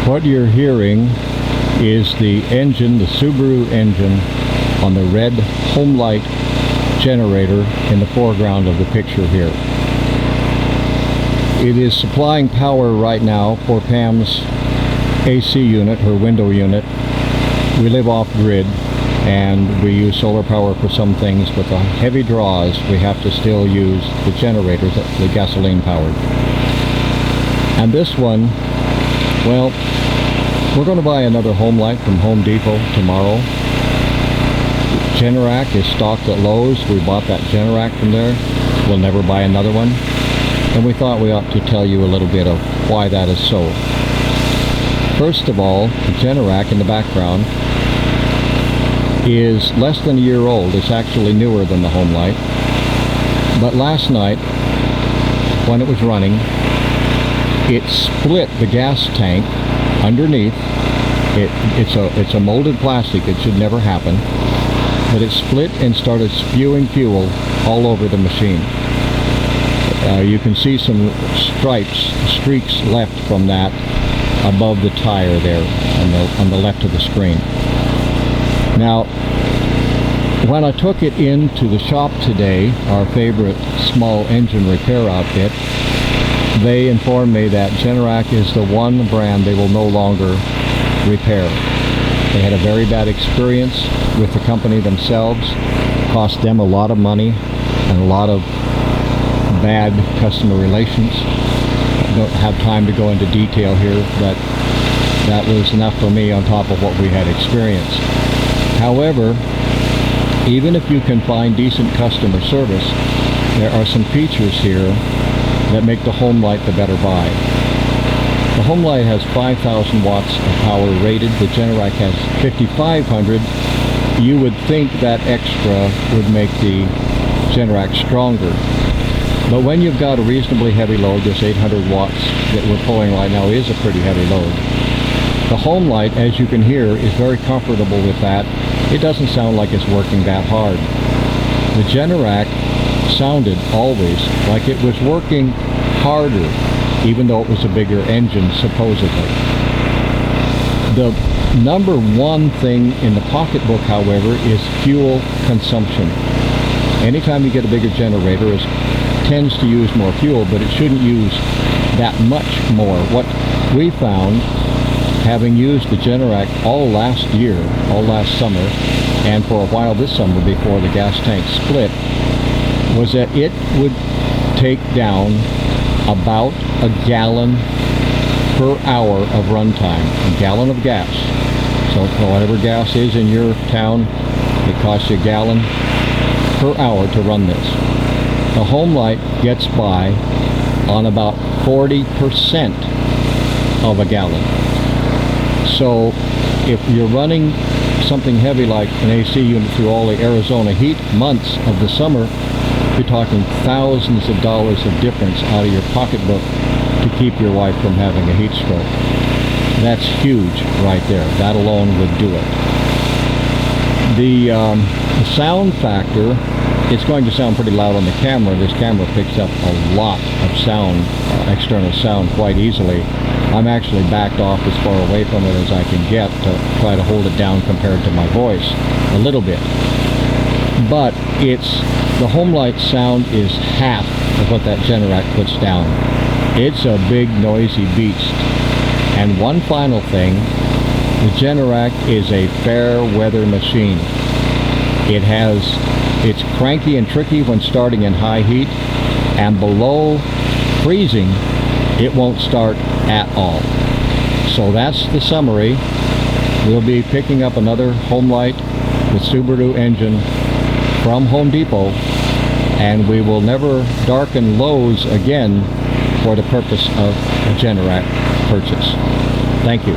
What you're hearing is the engine, the Subaru engine, on the red Homelite generator in the foreground of the picture here. It is supplying power right now for Pam's AC unit, her window unit. We live off grid and we use solar power for some things, but the heavy draws we have to still use the generators, the gasoline powered. And this one, well, we're going to buy another Homelite from Home Depot tomorrow. Generac is stocked at Lowe's. We bought that Generac from there. We'll never buy another one. And we thought we ought to tell you a little bit of why that is so. First of all, the Generac in the background is less than a year old. It's actually newer than the Homelite. But last night, when it was running, it split the gas tank underneath. It's a molded plastic. It should never happen. But it split and started spewing fuel all over the machine. You can see some streaks left from that above the tire there on the left of the screen. Now, when I took it into the shop today, our favorite small engine repair outfit, they informed me that Generac is the one brand they will no longer repair. They had a very bad experience with the company themselves. It cost them a lot of money and a lot of bad customer relations. I don't have time to go into detail here, but that was enough for me on top of what we had experienced. However, even if you can find decent customer service, there are some features here that make the Homelite the better buy. The Homelite has 5,000 watts of power rated. The Generac has 5,500. You would think that extra would make the Generac stronger. But when you've got a reasonably heavy load, this 800 watts that we're pulling right now is a pretty heavy load. The Homelite, as you can hear, is very comfortable with that. It doesn't sound like it's working that hard. The Generac sounded always like it was working harder, even though it was a bigger engine, supposedly. The number one thing in the pocketbook, however, is fuel consumption. Anytime you get a bigger generator, it tends to use more fuel, but it shouldn't use that much more. What we found, having used the Generac all last year, all last summer, and for a while this summer before the gas tank split, was that it would take down about a gallon per hour of runtime, a gallon of gas. So whatever gas is in your town, it costs you a gallon per hour to run this. The Homelite gets by on about 40% of a gallon. So if you're running something heavy like an AC unit through all the Arizona heat months of the summer, you're talking thousands of dollars of difference out of your pocketbook to keep your wife from having a heat stroke. That's huge right there. That alone would do it. The sound factor, it's going to sound pretty loud on the camera. This camera picks up a lot of sound, external sound, quite easily. I'm actually backed off as far away from it as I can get to try to hold it down compared to my voice a little bit. But the Homelite sound is half of what that Generac puts down. It's a big noisy beast. And one final thing, the Generac is a fair weather machine. It's cranky and tricky when starting in high heat, and below freezing it won't start at all. So that's the summary. We'll be picking up another Homelite with Subaru engine from Home Depot, and we will never darken Lowe's again for the purpose of a Generac purchase. Thank you.